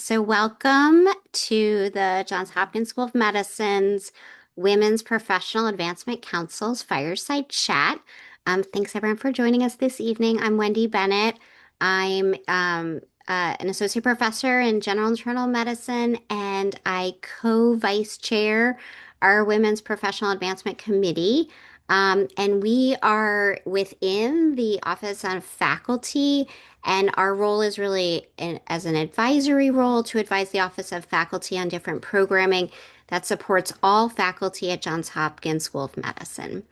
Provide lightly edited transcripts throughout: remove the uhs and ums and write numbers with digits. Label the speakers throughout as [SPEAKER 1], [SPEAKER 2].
[SPEAKER 1] So welcome to the Johns Hopkins School of Medicine's Women's Professional Advancement Council's Fireside Chat. Thanks everyone for joining us this evening. I'm Wendy Bennett. I'm an associate professor in general internal medicine, and I co-vice chair our Women's Professional Advancement Committee. And we are within the Office of Faculty, and our role is really as an advisory role to advise the Office of Faculty on different programming that supports all faculty at Johns Hopkins School of Medicine.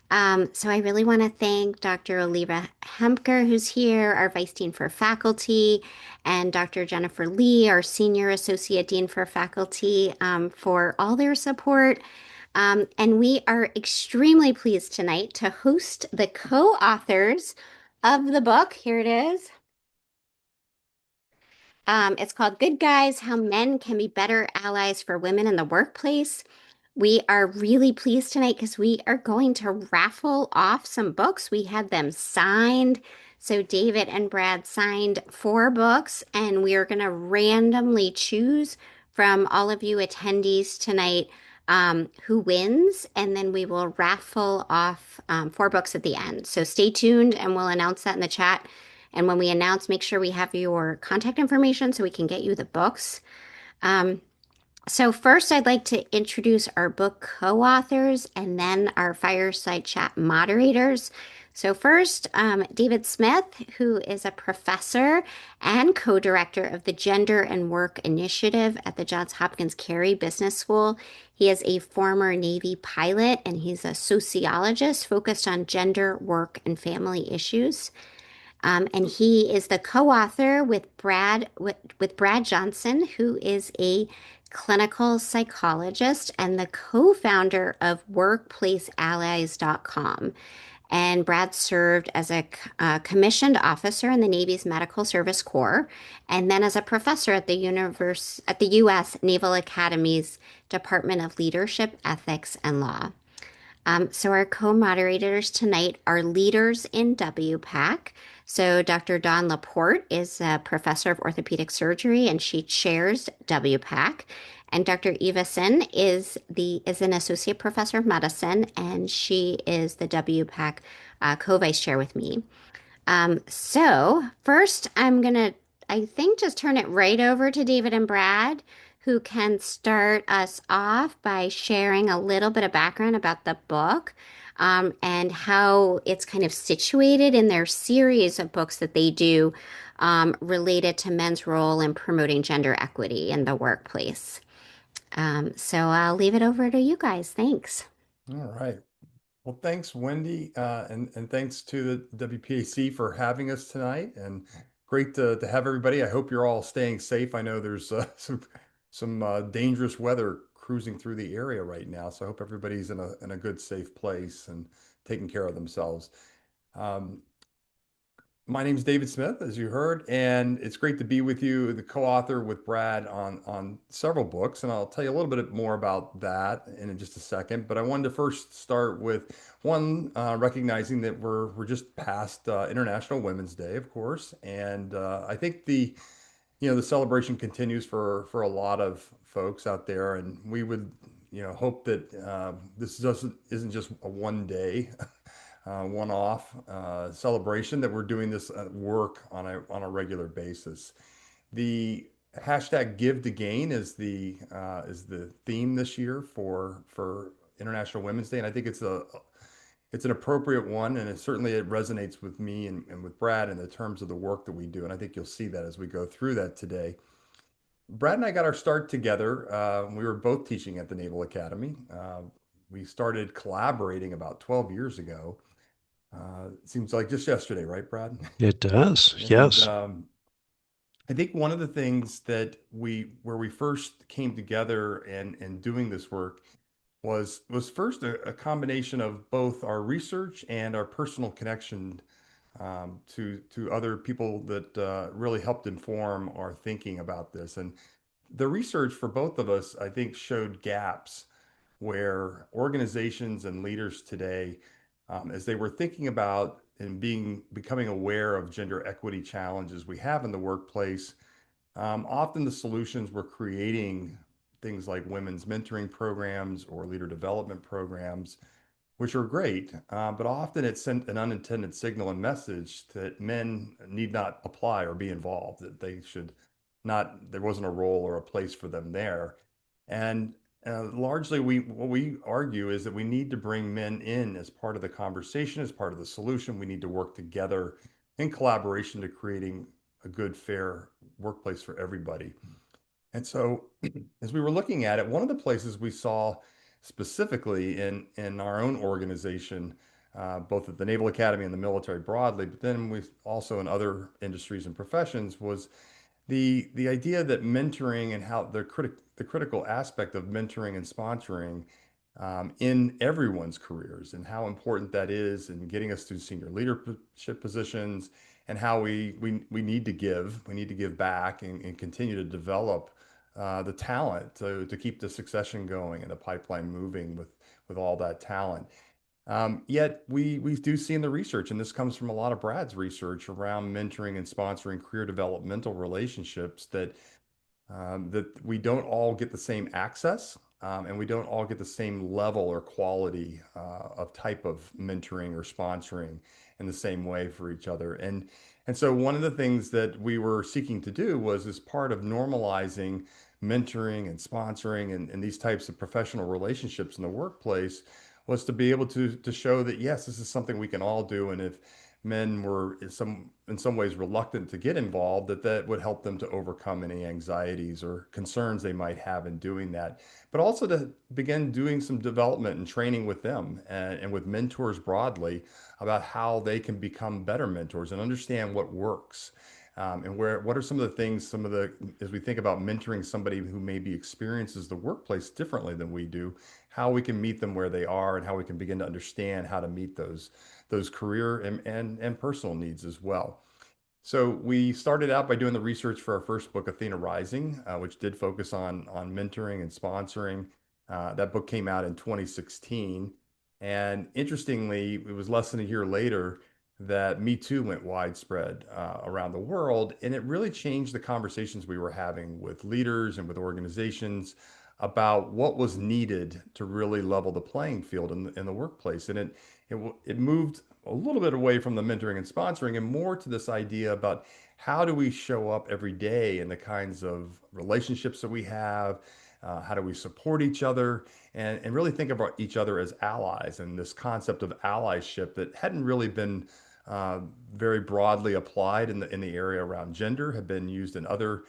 [SPEAKER 1] So I really want to thank Dr. Oliva Hemker, who's here, our Vice Dean for Faculty, and Dr. Jennifer Lee, our Senior Associate Dean for Faculty, for all their support. And we are extremely pleased tonight to host the co-authors of the book. Here it is. It's called Good Guys: How Men Can Be Better Allies for Women in the Workplace. We are really pleased tonight because we are going to raffle off some books. We had them signed. So David and Brad signed 4 books, and we are going to randomly choose from all of you attendees tonight who wins, and then we will raffle off 4 books at the end. So stay tuned, and we'll announce that in the chat. And when we announce, make sure we have your contact information so we can get you the books. Um, so first, I'd like to introduce our book co-authors and then our fireside chat moderators. So first, David Smith, who is a professor and co-director of the Gender and Work Initiative at the Johns Hopkins Carey Business School. He is a former Navy pilot, and he's a sociologist focused on gender, work, and family issues. And he is the co-author with Brad Johnson, who is a clinical psychologist and the co-founder of workplaceallies.com. And Brad served as a commissioned officer in the Navy's Medical Service Corps, and then as a professor at the U.S. Naval Academy's Department of Leadership, Ethics, and Law. So our co-moderators tonight are leaders in WPAC. So Dr. Dawn Laporte is a professor of orthopedic surgery, and she chairs WPAC. And Dr. Eva Sin is an associate professor of medicine, and she is the WPAC co-vice chair with me. So first, I think, just turn it right over to David and Brad, who can start us off by sharing a little bit of background about the book, and how it's kind of situated in their series of books that they do, related to men's role in promoting gender equity in the workplace. So I'll leave it over to you guys. Thanks.
[SPEAKER 2] All right. Well, thanks, Wendy, and thanks to the WPAC for having us tonight. And great to have everybody. I hope you're all staying safe. I know there's some dangerous weather cruising through the area right now, so I hope everybody's in a good, safe place and taking care of themselves. Um, my name is David Smith, as you heard, and it's great to be with you, the co-author with Brad on several books, and I'll tell you a little bit more about that in just a second. But I wanted to first start with one, recognizing that we're just past International Women's Day, of course, and I think the celebration continues for a lot of folks out there, and we would hope that this doesn't isn't just a one day one-off celebration, that we're doing this work on a regular basis. The hashtag Give to Gain is the theme this year for International Women's Day, and I think it's an appropriate one, and it resonates with me and with Brad in the terms of the work that we do, and I think you'll see that as we go through that today. Brad and I got our start together. We were both teaching at the Naval Academy. We started collaborating about 12 years ago. It seems like just yesterday, right, Brad?
[SPEAKER 3] It does,
[SPEAKER 2] And
[SPEAKER 3] yes.
[SPEAKER 2] I think one of the things where we first came together and doing this work was first a combination of both our research and our personal connection, to other people that really helped inform our thinking about this. And the research for both of us, I think, showed gaps where organizations and leaders today, as they were thinking about and becoming aware of gender equity challenges we have in the workplace, Often the solutions were creating things like women's mentoring programs or leader development programs, which are great, but often it sent an unintended signal and message that men need not apply or be involved, that they should not, there wasn't a role or a place for them there. And largely, what we argue is that we need to bring men in as part of the conversation, as part of the solution. We need to work together in collaboration to creating a good, fair workplace for everybody. And so, as we were looking at it, one of the places we saw specifically in our own organization, both at the Naval Academy and the military broadly, but then we also in other industries and professions, was the idea that mentoring and how the critical aspect of mentoring and sponsoring in everyone's careers and how important that is in getting us to senior leadership positions and how we need to give back and continue to develop the talent to keep the succession going and the pipeline moving with all that talent. Yet we do see in the research, and this comes from a lot of Brad's research around mentoring and sponsoring career developmental relationships, that we don't all get the same access, and we don't all get the same level or quality of type of mentoring or sponsoring in the same way for each other. And so one of the things that we were seeking to do was as part of normalizing mentoring and sponsoring and these types of professional relationships in the workplace was to be able to show that yes, this is something we can all do, and if men were in some ways reluctant to get involved, that would help them to overcome any anxieties or concerns they might have in doing that, but also to begin doing some development and training with them and with mentors broadly about how they can become better mentors and understand what works. And what are some of the things, as we think about mentoring somebody who maybe experiences the workplace differently than we do, how we can meet them where they are and how we can begin to understand how to meet those career and personal needs as well. So we started out by doing the research for our first book, Athena Rising, which did focus on mentoring and sponsoring. That book came out in 2016, and interestingly, it was less than a year later that Me Too went widespread around the world, and it really changed the conversations we were having with leaders and with organizations about what was needed to really level the playing field in the workplace, and it moved a little bit away from the mentoring and sponsoring and more to this idea about how do we show up every day in the kinds of relationships that we have, how do we support each other, and really think about each other as allies, and this concept of allyship that hadn't really been uh, very broadly applied in the area around gender, had been used in other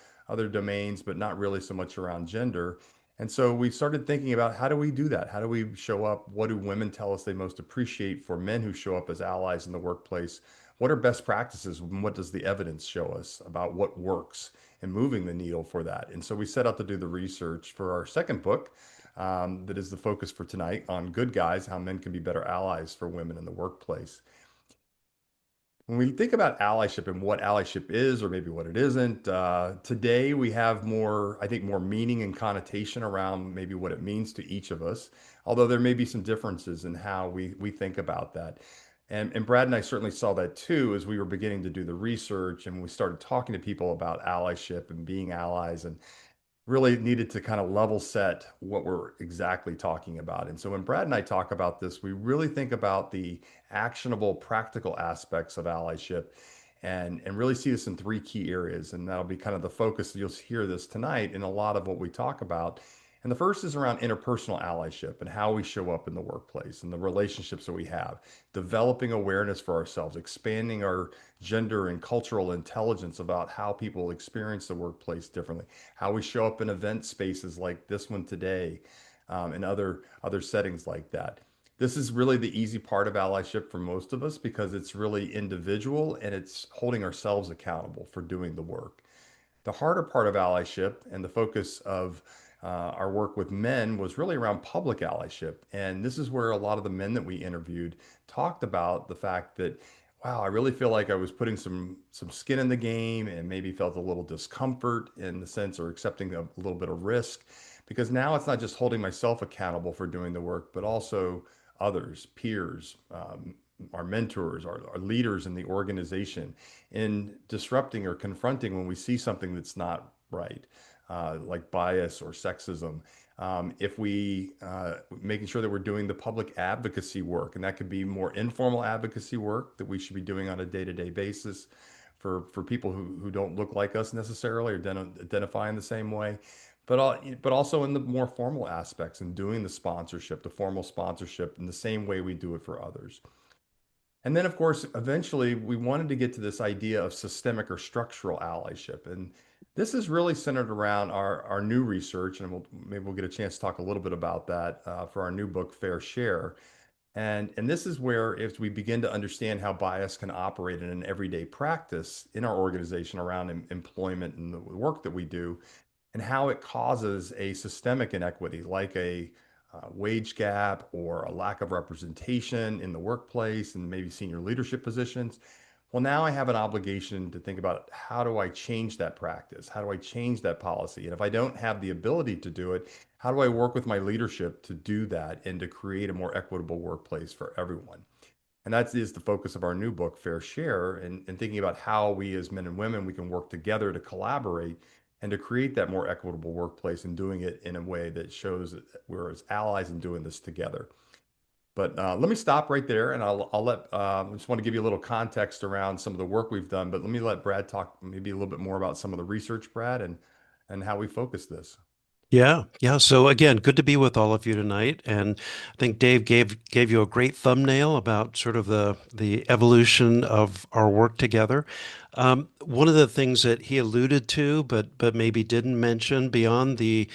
[SPEAKER 2] domains, but not really so much around gender. And so we started thinking about how do we do that? How do we show up? What do women tell us they most appreciate for men who show up as allies in the workplace? What are best practices? And what does the evidence show us about what works and moving the needle for that? And so we set out to do the research for our second book, that is the focus for tonight, on Good Guys, How Men Can Be Better Allies for Women in the Workplace. When we think about allyship and what allyship is, or maybe what it isn't, today we have more, I think, more meaning and connotation around maybe what it means to each of us, although there may be some differences in how we think about that. And Brad and I certainly saw that too as we were beginning to do the research and we started talking to people about allyship and being allies and really needed to kind of level set what we're exactly talking about. And so when Brad and I talk about this, we really think about the actionable, practical aspects of allyship and really see this in three key areas. And that'll be kind of the focus. You'll hear this tonight in a lot of what we talk about. And the first is around interpersonal allyship and how we show up in the workplace and the relationships that we have, developing awareness for ourselves, expanding our gender and cultural intelligence about how people experience the workplace differently, how we show up in event spaces like this one today, and other settings like that. This is really the easy part of allyship for most of us because it's really individual and it's holding ourselves accountable for doing the work. The harder part of allyship and the focus of our work with men was really around public allyship. And this is where a lot of the men that we interviewed talked about the fact that, wow, I really feel like I was putting some skin in the game and maybe felt a little discomfort in the sense or accepting a little bit of risk because now it's not just holding myself accountable for doing the work, but also others, peers, our mentors, our leaders in the organization in disrupting or confronting when we see something that's not right? Like bias or sexism. If we making sure that we're doing the public advocacy work, and that could be more informal advocacy work that we should be doing on a day-to-day basis for people who don't look like us necessarily or identify in the same way, but also in the more formal aspects and doing the sponsorship, the formal sponsorship in the same way we do it for others. And then, of course, eventually we wanted to get to this idea of systemic or structural allyship. And this is really centered around our new research, and maybe we'll get a chance to talk a little bit about that for our new book, Fair Share. And this is where, if we begin to understand how bias can operate in an everyday practice in our organization around employment and the work that we do, and how it causes a systemic inequity like a wage gap or a lack of representation in the workplace and maybe senior leadership positions. Well, now I have an obligation to think about how do I change that practice? How do I change that policy? And if I don't have the ability to do it, how do I work with my leadership to do that and to create a more equitable workplace for everyone? And that is the focus of our new book, Fair Share, and thinking about how we as men and women, we can work together to collaborate and to create that more equitable workplace and doing it in a way that shows that we're as allies in doing this together. But let me stop right there, and I'll let I just want to give you a little context around some of the work we've done. But let me let Brad talk maybe a little bit more about some of the research, Brad, and how we focus this.
[SPEAKER 3] Yeah, yeah. So again, good to be with all of you tonight. And I think Dave gave you a great thumbnail about sort of the evolution of our work together. One of the things that he alluded to, but maybe didn't mention beyond the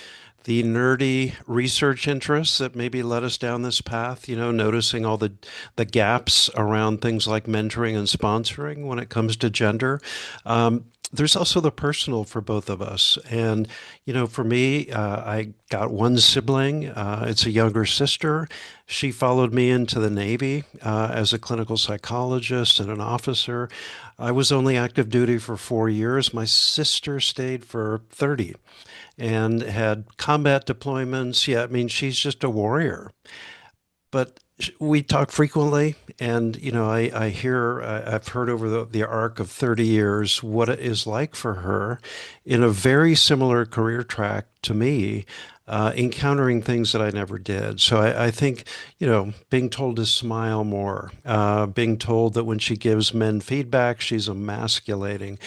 [SPEAKER 3] nerdy research interests that maybe led us down this path, noticing all the gaps around things like mentoring and sponsoring when it comes to gender. There's also the personal for both of us. And, for me, I got one sibling. It's a younger sister. She followed me into the Navy as a clinical psychologist and an officer. I was only active duty for 4 years. My sister stayed for 30 and had combat deployments. Yeah, I mean, she's just a warrior. But we talk frequently, and I hear I've heard over the arc of 30 years what it is like for her in a very similar career track to me, encountering things that I never did. So I think, being told to smile more, being told that when she gives men feedback, she's emasculating.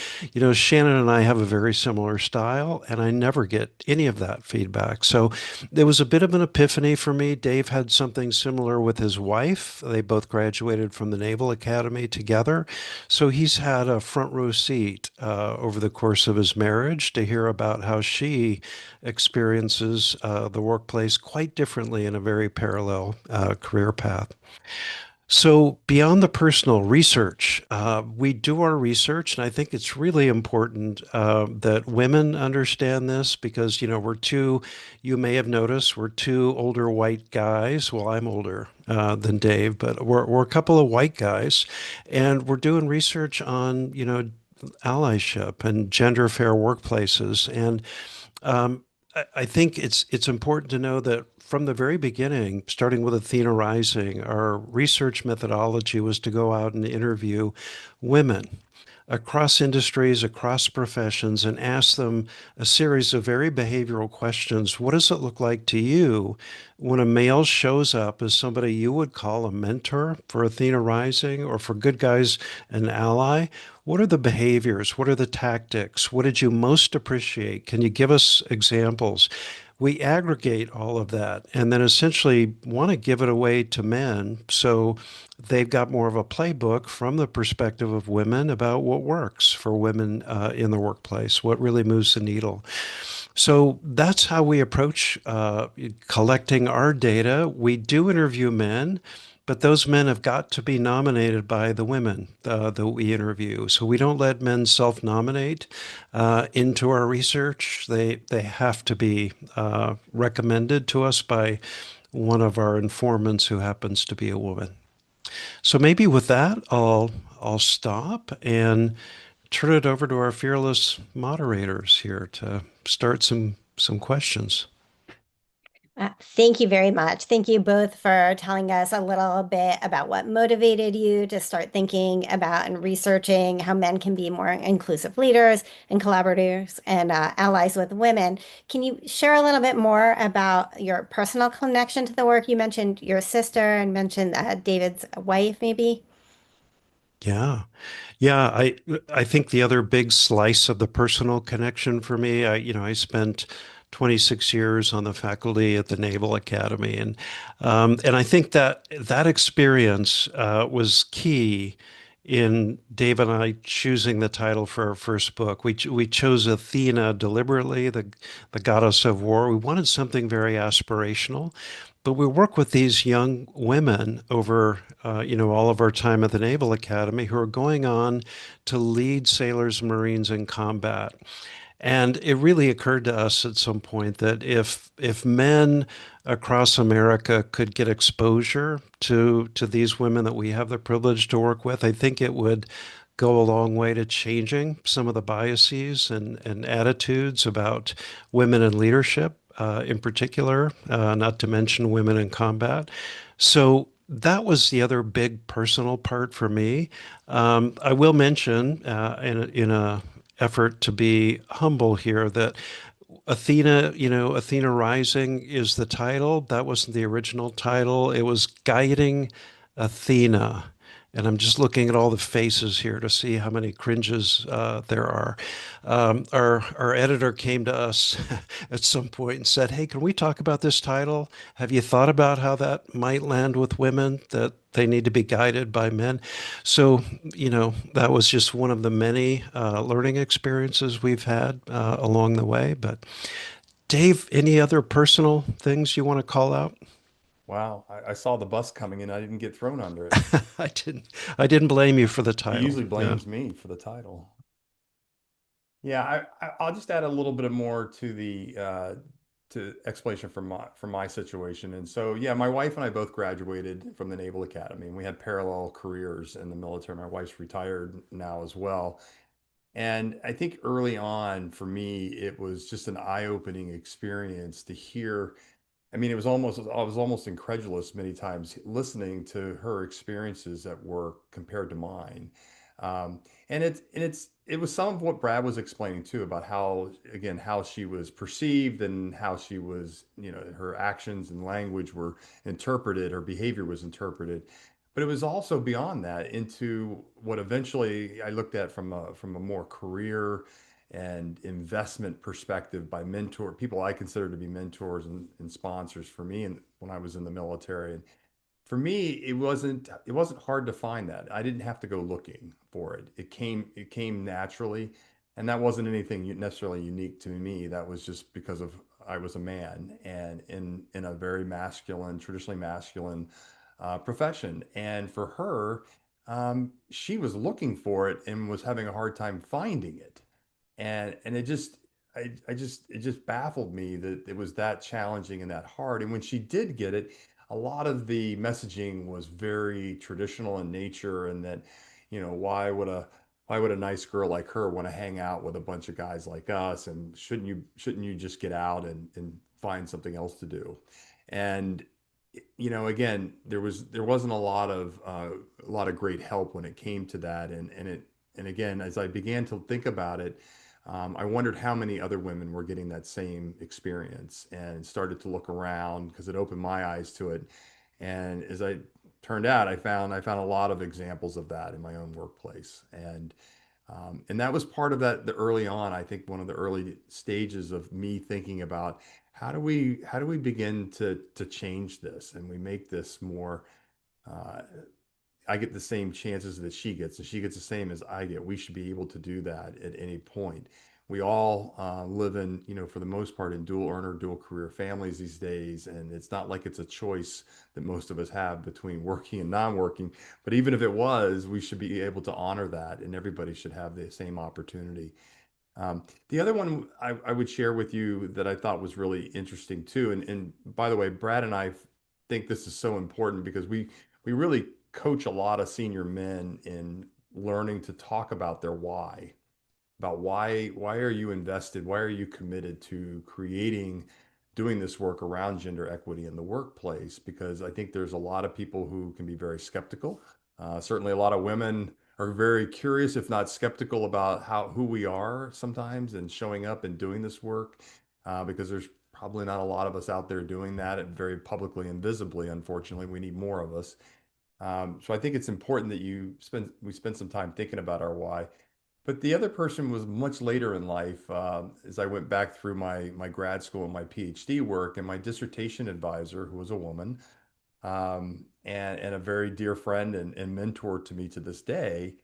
[SPEAKER 3] Shannon and I have a very similar style, and I never get any of that feedback. So there was a bit of an epiphany for me. Dave had something similar with his wife. They both graduated from the Naval Academy together. So he's had a front row seat over the course of his marriage to hear about how she experiences the workplace quite differently in a very parallel career path. So, beyond the personal research, we do our research, and I think it's really important that women understand this because, you may have noticed, we're two older white guys. Well, I'm older than Dave, but we're a couple of white guys, and we're doing research on, allyship and gender fair workplaces. And um, I think it's important to know that from the very beginning, starting with Athena Rising, our research methodology was to go out and interview women across industries, across professions, and ask them a series of very behavioral questions. What does it look like to you when a male shows up as somebody you would call a mentor for Athena Rising or for Good Guys, an ally? What are the behaviors? What are the tactics? What did you most appreciate? Can you give us examples? We aggregate all of that and then essentially want to give it away to men. So they've got more of a playbook from the perspective of women about what works for women in the workplace, what really moves the needle. So that's how we approach collecting our data. We do interview men, but those men have got to be nominated by the women that we interview. So we don't let men self-nominate into our research. They have to be recommended to us by one of our informants who happens to be a woman. So maybe with that, I'll stop and turn it over to our fearless moderators here to start some questions.
[SPEAKER 4] Thank you very much. Thank you both for telling us a little bit about what motivated you to start thinking about and researching how men can be more inclusive leaders and collaborators and allies with women. Can you share a little bit more about your personal connection to the work? You mentioned your sister and mentioned David's wife, maybe.
[SPEAKER 3] Yeah. Yeah, I think the other big slice of the personal connection for me, I spent 26 years on the faculty at the Naval Academy, and I think that that experience was key in Dave and I choosing the title for our first book. We chose Athena deliberately, the goddess of war. We wanted something very aspirational, but we work with these young women over, all of our time at the Naval Academy who are going on to lead sailors and Marines in combat. And it really occurred to us at some point that if men across America could get exposure to these women that we have the privilege to work with, I think it would go a long way to changing some of the biases and attitudes about women in leadership, in particular, not to mention women in combat. So that was the other big personal part for me. I will mention, in a effort to be humble here, that Athena, Athena Rising is the title. That wasn't the original title. It was Guiding Athena. And I'm just looking at all the faces here to see how many cringes there are. Our editor came to us at some point and said, "Hey, can we talk about this title? Have you thought about how that might land with women, that they need to be guided by men?" So, that was just one of the many learning experiences we've had along the way. But Dave, any other personal things you want to call out?
[SPEAKER 2] Wow, I saw the bus coming and I didn't get thrown under it.
[SPEAKER 3] I didn't I didn't blame you for the
[SPEAKER 2] He
[SPEAKER 3] title.
[SPEAKER 2] usually
[SPEAKER 3] Yeah.
[SPEAKER 2] blames me for the title. Yeah, I'll just add a little bit more to the to explanation from my situation. And so, yeah, my wife and I both graduated from the Naval Academy, and we had parallel careers in the military. My wife's retired now as well. And I think early on for me, it was just an eye-opening experience to hear. I mean, I was almost incredulous many times listening to her experiences at work compared to mine. Um, it was some of what Brad was explaining too about how, again, how she was perceived and how she was, her actions and language were interpreted, her behavior was interpreted. But it was also beyond that into what eventually I looked at from a more career and investment perspective by people I consider to be mentors and sponsors for me and when I was in the military. And for me, it wasn't hard to find that. I didn't have to go looking for it. It came naturally, and that wasn't anything necessarily unique to me. That was just because of I was a man and in a very masculine, traditionally masculine profession. And for her, she was looking for it and was having a hard time finding it. And it just baffled me that it was that challenging and that hard. And when she did get it, a lot of the messaging was very traditional in nature, and that, why would a nice girl like her want to hang out with a bunch of guys like us? And shouldn't you just get out and find something else to do? And again, there wasn't a lot of great help when it came to that, and again, as I began to think about it, I wondered how many other women were getting that same experience and started to look around because it opened my eyes to it. And as I turned out, I found a lot of examples of that in my own workplace. And that was part of that the early on, I think one of the early stages of me thinking about how do we begin to change this and we make this more uh, I get the same chances that she gets, and she gets the same as I get. We should be able to do that at any point. We all live in, for the most part, in dual earner, dual career families these days, and it's not like it's a choice that most of us have between working and non-working. But even if it was, we should be able to honor that, and everybody should have the same opportunity. The other one I would share with you that I thought was really interesting too, and by the way, Brad and I think this is so important because we really coach a lot of senior men in learning to talk about their why, about why are you invested, why are you committed to creating doing this work around gender equity in the workplace, because I think there's a lot of people who can be very skeptical. Certainly, a lot of women are very curious, if not skeptical, about who we are sometimes and showing up and doing this work, because there's probably not a lot of us out there doing that very publicly and visibly. Unfortunately, we need more of us. So I think it's important that we spend some time thinking about our why. But the other person was much later in life, as I went back through my grad school and my PhD work, and my dissertation advisor, who was a woman, and a very dear friend and mentor to me to this day.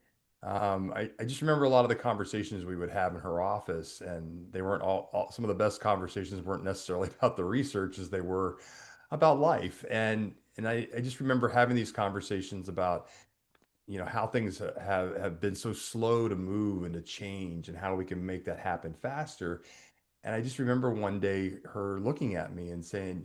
[SPEAKER 2] I just remember a lot of the conversations we would have in her office, and they weren't some of the best conversations weren't necessarily about the research as they were about life. And I just remember having these conversations about, how things have been so slow to move and to change, and how we can make that happen faster. And I just remember one day her looking at me and saying,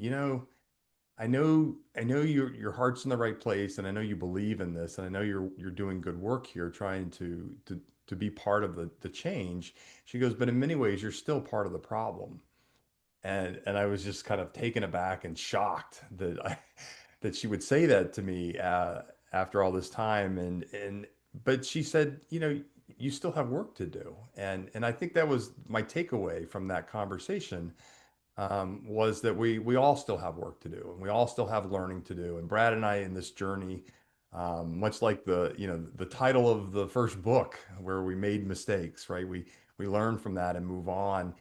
[SPEAKER 2] I know your heart's in the right place, and I know you believe in this, and I know you're doing good work here, trying to be part of the change. She goes, but in many ways, you're still part of the problem. And I was just kind of taken aback and shocked that she would say that to me, after all this time. But she said, you still have work to do. And I think that was my takeaway from that conversation, was that we all still have work to do, and we all still have learning to do. And Brad and I, in this journey, much like the title of the first book, where we made mistakes, right? We learn from that and move on.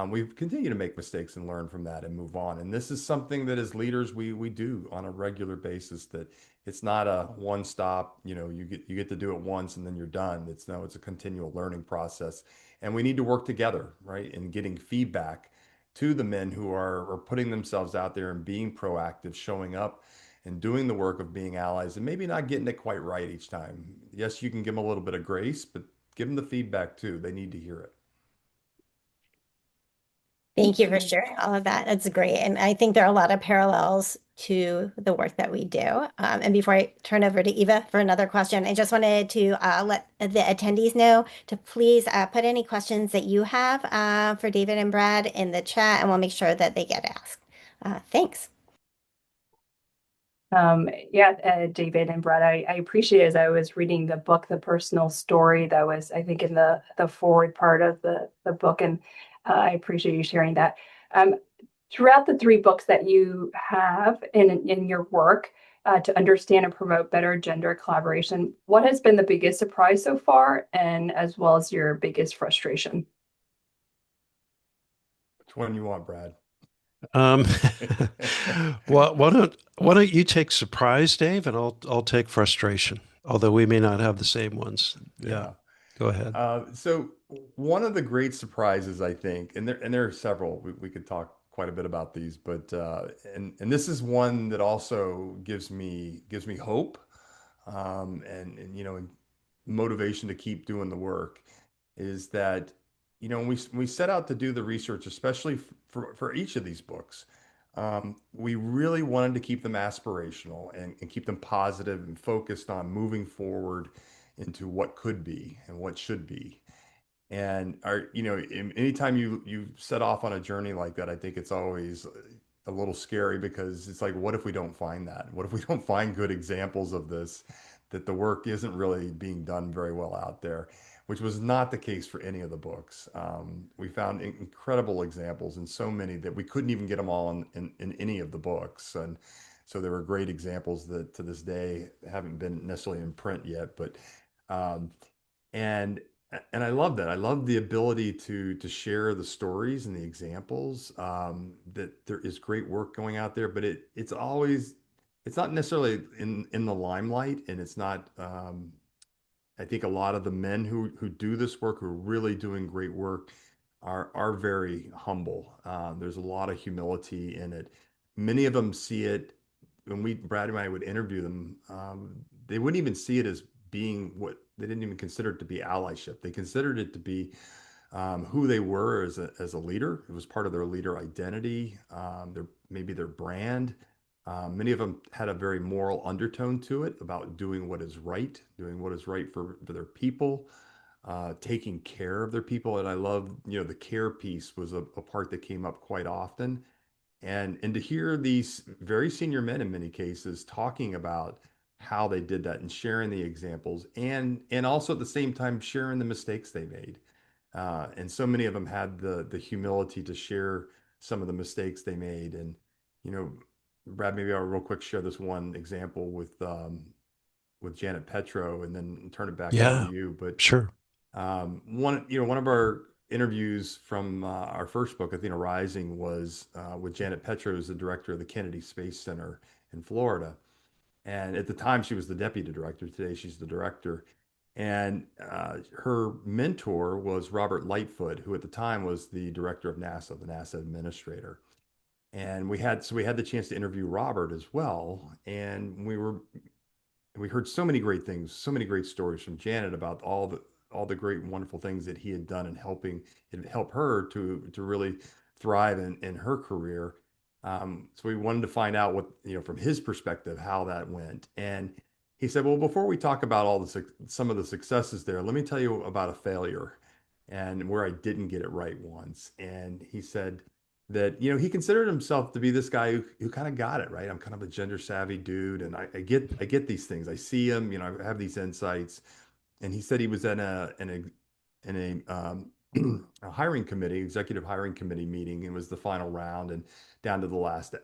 [SPEAKER 2] We continue to make mistakes and learn from that and move on. And this is something that as leaders we do on a regular basis. That it's not a one stop. You get to do it once and then you're done. It's a continual learning process, and we need to work together, right? In getting feedback to the men who are putting themselves out there and being proactive, showing up and doing the work of being allies, and maybe not getting it quite right each time. Yes, you can give them a little bit of grace, but give them the feedback too. They need to hear it.
[SPEAKER 4] Thank you for sharing all of that. That's great. And I think there are a lot of parallels to the work that we do. And before I turn over to Eva for another question, I just wanted to let the attendees know to please put any questions that you have for David and Brad in the chat, and we'll make sure that they get asked. Thanks.
[SPEAKER 5] Yeah, David and Brett, I appreciate, as I was reading the book, the personal story that was, I think, in the forward part of the book, and I appreciate you sharing that. Throughout the three books that you have in your work to understand and promote better gender collaboration, what has been the biggest surprise so far, and as well as your biggest frustration?
[SPEAKER 2] Which one you want, Brad?
[SPEAKER 3] Um, well, why don't you take surprise, Dave, and I'll take frustration, although we may not have the same ones. Yeah,
[SPEAKER 2] Yeah.
[SPEAKER 3] go ahead.
[SPEAKER 2] So one of the great surprises, I think, and there are several. We could talk quite a bit about these, but and this is one that also gives me hope, and motivation to keep doing the work, is that, when we set out to do the research, especially for each of these books, we really wanted to keep them aspirational, and keep them positive and focused on moving forward into what could be and what should be. And anytime you set off on a journey like that, I think it's always a little scary, because it's like, what if we don't find that? What if we don't find good examples of this, that the work isn't really being done very well out there, which was not the case for any of the books. We found incredible examples, and so many that we couldn't even get them all in any of the books. And so there were great examples that to this day haven't been necessarily in print yet, but um, and and I love that. I love the ability to share the stories and the examples. That there is great work going out there, but it's not necessarily in the limelight, and it's not. I think a lot of the men who do this work, who are really doing great work, are very humble. There's a lot of humility in it. Many of them see it when Brad and I would interview them. They wouldn't even see it as being what they didn't even consider it to be allyship. They considered it to be who they were as a leader. It was part of their leader identity, maybe their brand. Many of them had a very moral undertone to it, about doing what is right for their people, taking care of their people. And I love, the care piece was a part that came up quite often. And to hear these very senior men in many cases talking about how they did that and sharing the examples and also at the same time sharing the mistakes they made. And so many of them had the humility to share some of the mistakes they made. And, you know, Brad, maybe I'll real quick share this one example with Janet Petro and then turn it back over to
[SPEAKER 3] Yeah,
[SPEAKER 2] you. But
[SPEAKER 3] sure.
[SPEAKER 2] one of our interviews from our first book, Athena Rising, was with Janet Petro, who's the director of the Kennedy Space Center in Florida. And at the time, she was the deputy director. Today, she's the director. And her mentor was Robert Lightfoot, who at the time was the director of NASA, the NASA administrator. And we had the chance to interview Robert as well. And we heard so many great things, so many great stories from Janet about all the great wonderful things that he had done in helping it help her to really thrive in her career. So we wanted to find out what, from his perspective, how that went. And he said, well, before we talk about some of the successes there, let me tell you about a failure and where I didn't get it right once. And he said that, he considered himself to be this guy who kind of got it right. I'm kind of a gender savvy dude, and I get these things. I see him, I have these insights. And he said he was in a hiring committee, executive hiring committee meeting. It was the final round and down to the last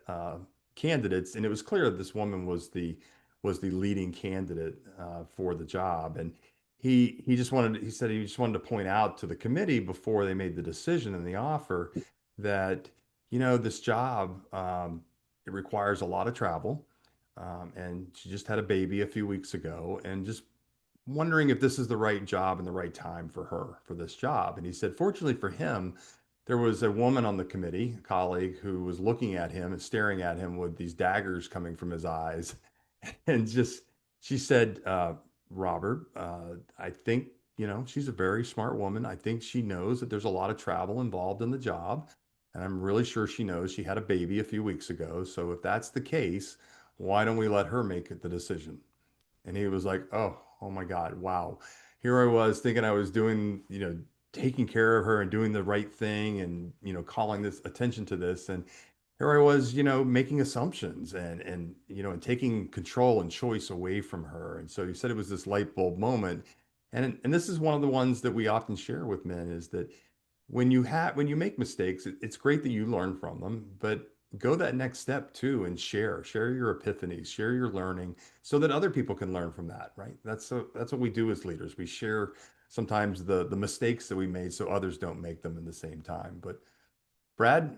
[SPEAKER 2] candidates, and it was clear that this woman was the leading candidate for the job. And he said he just wanted to point out to the committee before they made the decision and the offer that this job, it requires a lot of travel, and she just had a baby a few weeks ago, and just wondering if this is the right job and the right time for her for this job. And he said, fortunately for him, there was a woman on the committee, a colleague, who was looking at him and staring at him with these daggers coming from his eyes. And just, she said, Robert, I think, she's a very smart woman. I think she knows that there's a lot of travel involved in the job. And I'm really sure she knows she had a baby a few weeks ago. So if that's the case, why don't we let her make the decision? And he was like, oh my God, wow. Here I was thinking I was doing, taking care of her and doing the right thing and, calling this attention to this. And here I was, making assumptions and taking control and choice away from her. And so he said it was this light bulb moment. And this is one of the ones that we often share with men, is that when you make mistakes, it's great that you learn from them, but go that next step too and share your epiphanies, share your learning so that other people can learn from that, right? That's what we do as leaders. We share sometimes the mistakes that we made so others don't make them in the same time. But Brad,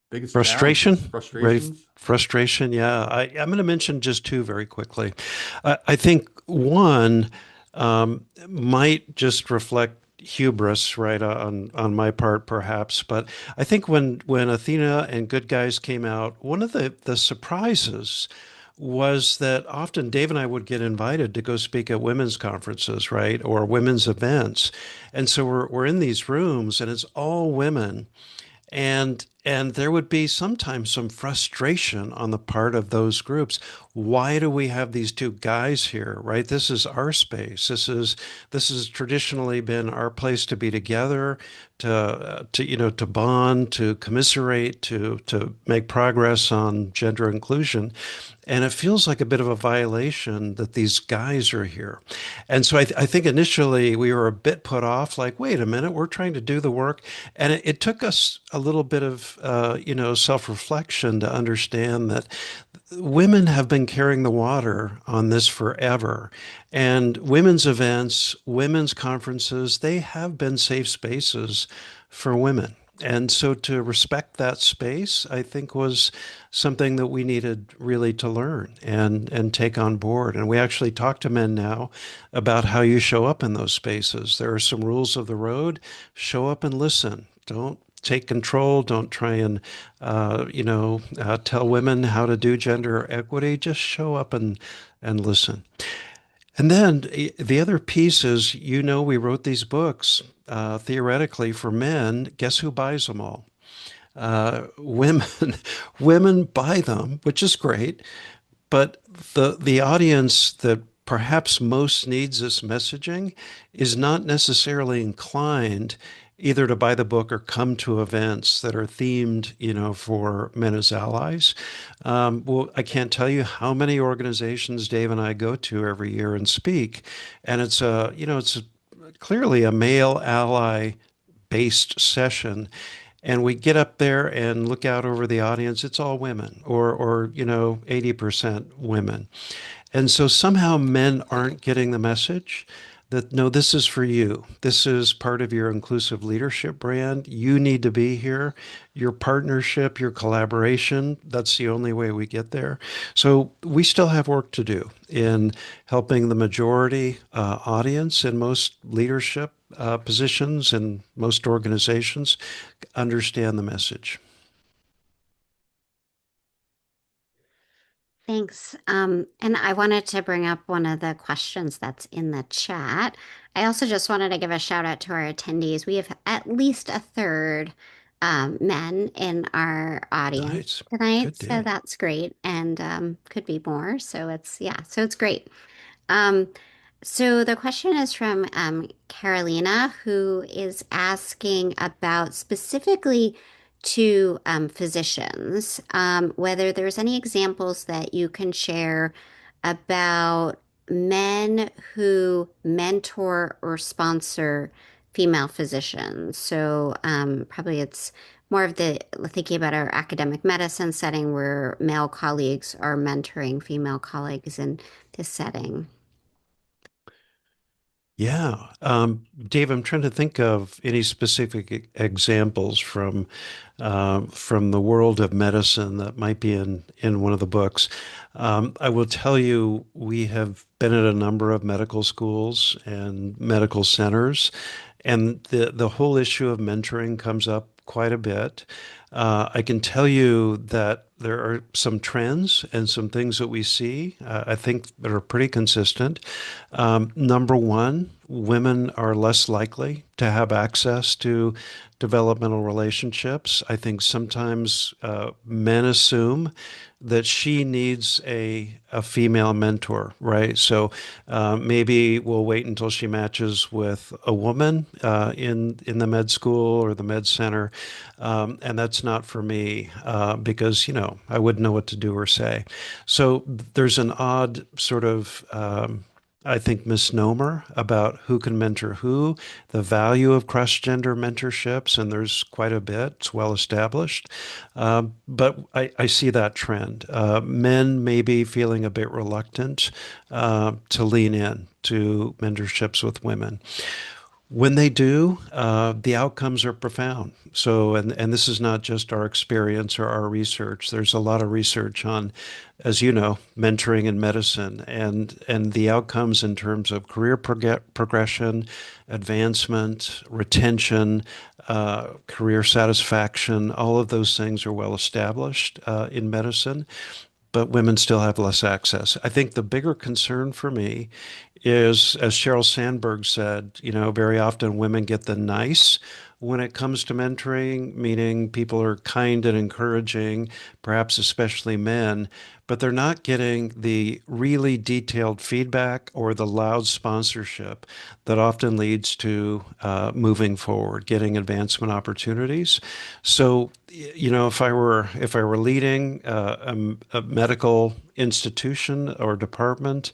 [SPEAKER 2] biggest
[SPEAKER 3] Frustration,
[SPEAKER 2] challenges,
[SPEAKER 3] right?
[SPEAKER 2] frustrations?
[SPEAKER 3] Frustration. Yeah. I'm going to mention just two very quickly. I think one might just reflect hubris, right, on my part, perhaps. But I think when Athena and Good Guys came out, one of the surprises was that often Dave and I would get invited to go speak at women's conferences, right, or women's events. And so we're in these rooms and it's all women. And there would be sometimes some frustration on the part of those groups. Why do we have these two guys here, right? This is our space. This has traditionally been our place to be together, to bond, to commiserate, to make progress on gender inclusion. And it feels like a bit of a violation that these guys are here. And so I think initially we were a bit put off, like, wait a minute, we're trying to do the work. And it took us a little bit of, self-reflection to understand that women have been carrying the water on this forever. And women's events, women's conferences, they have been safe spaces for women. And so to respect that space, I think was something that we needed really to learn and take on board. And we actually talk to men now about how you show up in those spaces. There are some rules of the road. Show up and listen. Don't take control. Don't try and, tell women how to do gender equity. Just show up and listen. And then the other piece is, we wrote these books theoretically for men. Guess who buys them all? Women, women buy them, which is great. But the audience that perhaps most needs this messaging is not necessarily inclined either to buy the book or come to events that are themed, for men as allies. Well, I can't tell you how many organizations Dave and I go to every year and speak, and it's clearly a male ally based session. And we get up there and look out over the audience. It's all women, or 80% women. And so somehow men aren't getting the message that no, this is for you. This is part of your inclusive leadership brand. You need to be here. Your partnership, your collaboration, that's the only way we get there. So we still have work to do in helping the majority audience in most leadership positions and most organizations understand the message.
[SPEAKER 1] Thanks. And I wanted to bring up one of the questions that's in the chat. I also just wanted to give a shout out to our attendees. We have at least a third men in our audience
[SPEAKER 3] Nice.
[SPEAKER 1] tonight,
[SPEAKER 3] Good
[SPEAKER 1] so
[SPEAKER 3] deal.
[SPEAKER 1] that's great, and could be more. So it's great. Um, so the question is from Carolina, who is asking about specifically to physicians, whether there's any examples that you can share about men who mentor or sponsor female physicians. So probably it's more of the thinking about our academic medicine setting where male colleagues are mentoring female colleagues in this setting.
[SPEAKER 3] Yeah. Dave, I'm trying to think of any specific examples from the world of medicine that might be in one of the books. I will tell you, we have been at a number of medical schools and medical centers, and the whole issue of mentoring comes up quite a bit. I can tell you that there are some trends and some things that we see, I think, that are pretty consistent. Number one, women are less likely to have access to developmental relationships. I think sometimes men assume that she needs a female mentor, right? So maybe we'll wait until she matches with a woman in the med school or the med center, and that's not for me because I wouldn't know what to do or say. So there's an odd sort of I think, misnomer about who can mentor who, the value of cross-gender mentorships, and there's quite a bit. It's well established. But I see that trend. Men may be feeling a bit reluctant to lean in to mentorships with women. When they do, the outcomes are profound. So, and this is not just our experience or our research. There's a lot of research on, as you know, mentoring in medicine and the outcomes in terms of career progression, advancement, retention, career satisfaction. All of those things are well established in medicine, but women still have less access. I think the bigger concern for me is, as Sheryl Sandberg said, very often women get the nice when it comes to mentoring, meaning people are kind and encouraging, perhaps especially men, but they're not getting the really detailed feedback or the loud sponsorship that often leads to moving forward, getting advancement opportunities. So, if I were leading a medical institution or department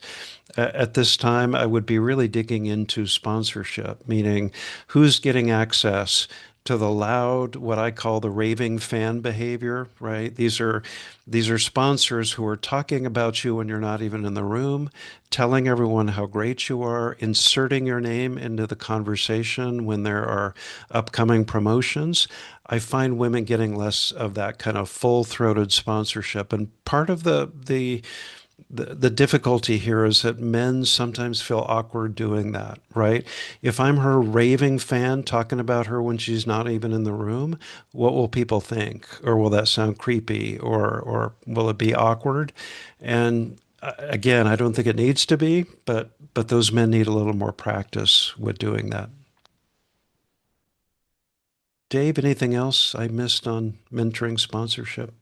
[SPEAKER 3] at this time, I would be really digging into sponsorship, meaning who's getting access to the loud, what I call the raving fan behavior, right? These are sponsors who are talking about you when you're not even in the room, telling everyone how great you are, inserting your name into the conversation when there are upcoming promotions. I find women getting less of that kind of full-throated sponsorship. And part of the difficulty here is that men sometimes feel awkward doing that, right? If I'm her raving fan talking about her when she's not even in the room, what will people think? Or will that sound creepy? Or will it be awkward? And again, I don't think it needs to be, but those men need a little more practice with doing that. Dave, anything else I missed on mentoring sponsorship?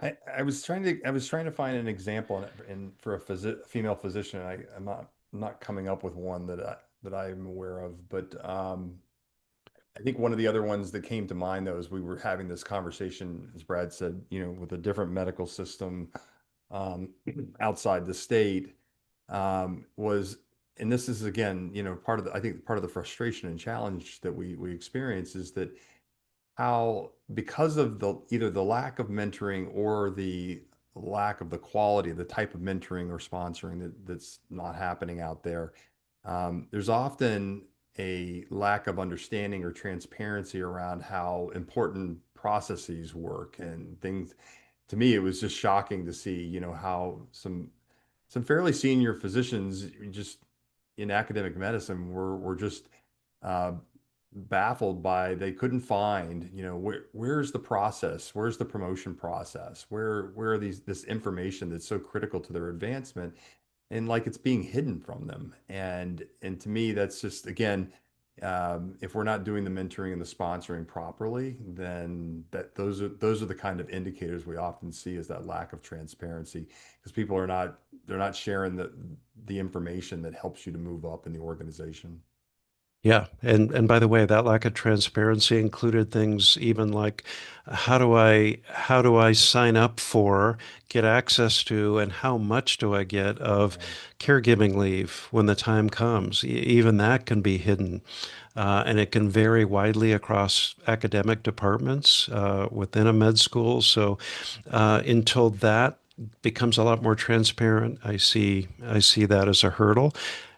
[SPEAKER 2] I was trying to find an example for a female physician. I'm not coming up with one that I'm aware of. But I think one of the other ones that came to mind, though, as we were having this conversation, as Brad said, with a different medical system um, outside the state, was, and this is again, part of I think part of the frustration and challenge that we experience is that how, because of either the lack of mentoring or the lack of the quality, the type of mentoring or sponsoring that's not happening out there, there's often a lack of understanding or transparency around how important processes work and things. To me, it was just shocking to see, how some fairly senior physicians just in academic medicine were just uh, baffled by, they couldn't find, where's the process, where's the promotion process, where are this information that's so critical to their advancement, and like it's being hidden from them. And to me, that's just, again, if we're not doing the mentoring and the sponsoring properly, then those are the kind of indicators we often see, is that lack of transparency, because people are not they're not sharing the information that helps you to move up in the organization.
[SPEAKER 3] Yeah, and by the way, that lack of transparency included things even like how do I sign up for, get access to, and how much do I get of
[SPEAKER 2] Yeah.
[SPEAKER 3] caregiving leave when the time comes? Even that can be hidden, and it can vary widely across academic departments within a med school. So until that becomes a lot more transparent, I see that as a hurdle.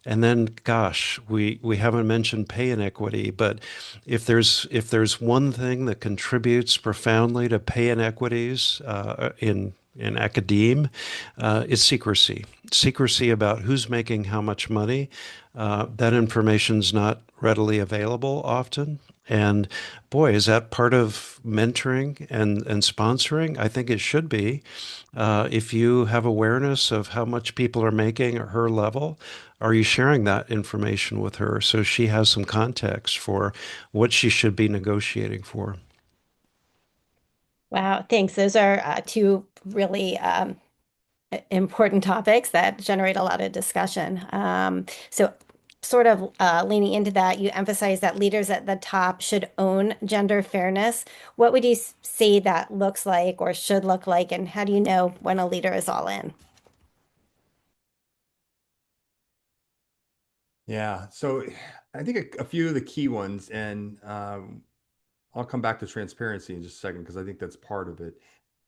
[SPEAKER 3] And then, gosh, we haven't mentioned pay inequity, but if there's one thing that contributes profoundly to pay inequities in academe, it's secrecy. Secrecy about who's making how much money. That information's not readily available often. And boy, is that part of mentoring and sponsoring? I think it should be. If you have awareness of how much people are making at her level, are you sharing that information with her so she has some context for what she should be negotiating for?
[SPEAKER 4] Wow, thanks. Those are two really important topics that generate a lot of discussion. So, sort of leaning into that, you emphasize that leaders at the top should own gender fairness. What would you say that looks like or should look like, and how do you know when a leader is all in?
[SPEAKER 2] Yeah. So I think a few of the key ones, and I'll come back to transparency in just a second because I think that's part of it.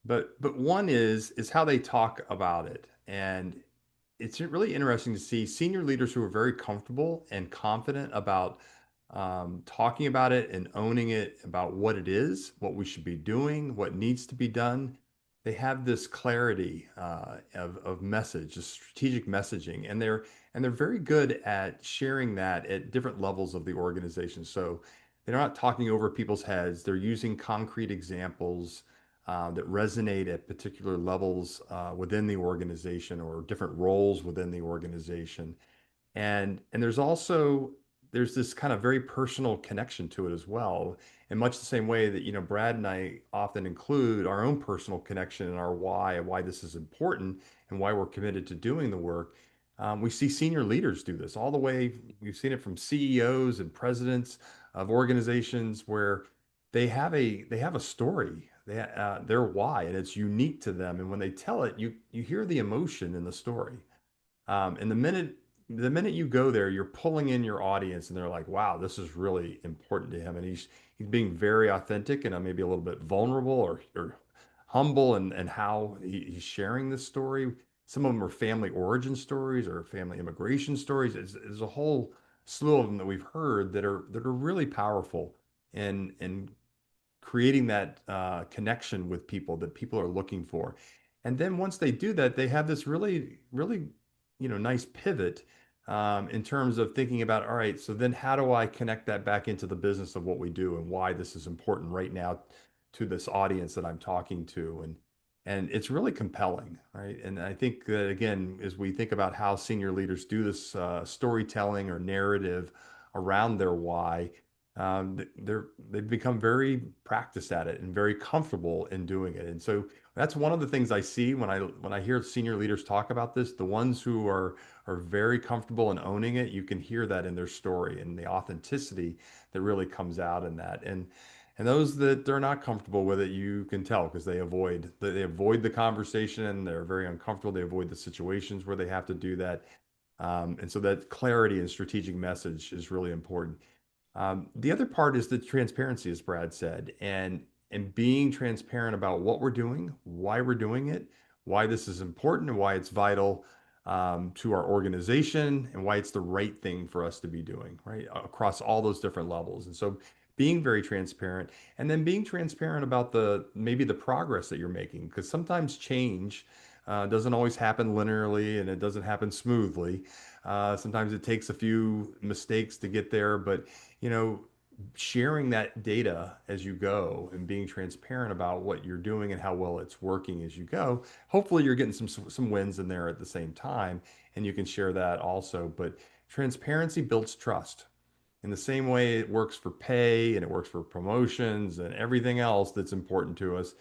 [SPEAKER 2] But one is how they talk about it. And it's really interesting to see senior leaders who are very comfortable and confident about talking about it and owning it, about what it is, what we should be doing, what needs to be done. They have this clarity of message, a strategic messaging, and they're very good at sharing that at different levels of the organization. So they're not talking over people's heads. They're using concrete examples that resonate at particular levels within the organization or different roles within the organization. And there's this kind of very personal connection to it as well. In much the same way that, Brad and I often include our own personal connection and our why this is important and why we're committed to doing the work. We see senior leaders do this all the way. We've seen it from CEOs and presidents of organizations where they have a story, their why, and it's unique to them. And when they tell it, you hear the emotion in the story. And the minute you go there, you're pulling in your audience, and they're like, "Wow, this is really important to him," and he's being very authentic and maybe a little bit vulnerable or humble, and how he's sharing this story. Some of them are family origin stories or family immigration stories. There's a whole slew of them that we've heard that are really powerful and creating that connection with people that people are looking for. And then once they do that, they have this really, really, nice pivot in terms of thinking about, all right, so then how do I connect that back into the business of what we do and why this is important right now to this audience that I'm talking to? And it's really compelling, right? And I think that, again, as we think about how senior leaders do this storytelling or narrative around their why, they've become very practiced at it and very comfortable in doing it. And so That's one of the things I see when I hear senior leaders talk about this. The ones who are very comfortable in owning it, you can hear that in their story and the authenticity that really comes out in that. And those that are not comfortable with it, you can tell because they avoid the conversation and they're very uncomfortable. They avoid the situations where they have to do that. And so that clarity and strategic message is really important. The other part is the transparency, as Brad said, and being transparent about what we're doing, why we're doing it, why this is important, and why it's vital to our organization, and why it's the right thing for us to be doing, right, across all those different levels. And so, being very transparent, and then being transparent about the maybe the progress that you're making, because sometimes change doesn't always happen linearly, and it doesn't happen smoothly. Sometimes it takes a few mistakes to get there, but you know, sharing that data as you go and being transparent about what you're doing and how well it's working as you go. Hopefully, you're getting some wins in there at the same time, and you can share that also. But transparency builds trust. In the same way it works for pay and it works for promotions and everything else that's important to us,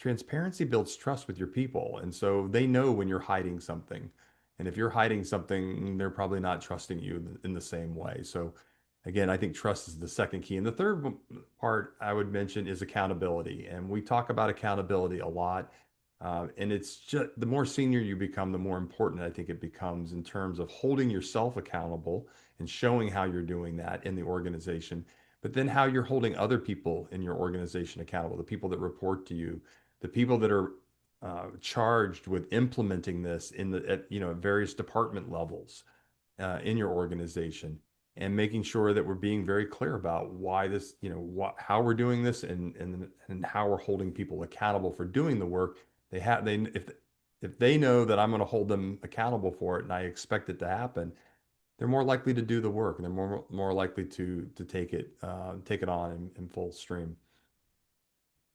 [SPEAKER 2] transparency builds trust with your people. And so they know when you're hiding something. And if you're hiding something, they're probably not trusting you in the same way. So again, I think trust is the second key. And the third part I would mention is accountability. And we talk about accountability a lot. And it's just the more senior you become, the more important I think it becomes in terms of holding yourself accountable and showing how you're doing that in the organization, but then how you're holding other people in your organization accountable, the people that report to you, the people that are charged with implementing this in the at various department levels in your organization, and making sure that we're being very clear about why this, how we're doing this, and how we're holding people accountable for doing the work. They if they know that I'm going to hold them accountable for it and I expect it to happen, they're more likely to do the work and they're more likely to take it on in full stream.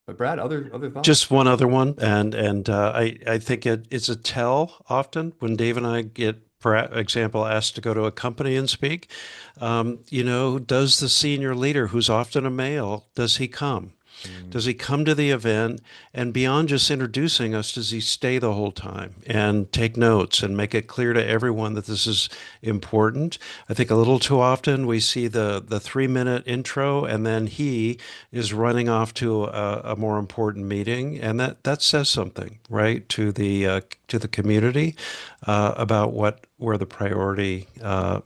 [SPEAKER 2] But Brad, other thoughts?
[SPEAKER 3] Just one other one, and I think it's a tell often when Dave and I get, for example, asked to go to a company and speak. Does the senior leader, who's often a male, does he come?
[SPEAKER 2] Mm,
[SPEAKER 3] Does he come to the event, and beyond just introducing us, does he stay the whole time and take notes and make it clear to everyone that this is important? I think a little too often we see the 3 minute intro and then he is running off to a more important meeting, and that says something, right, to the community about where the priority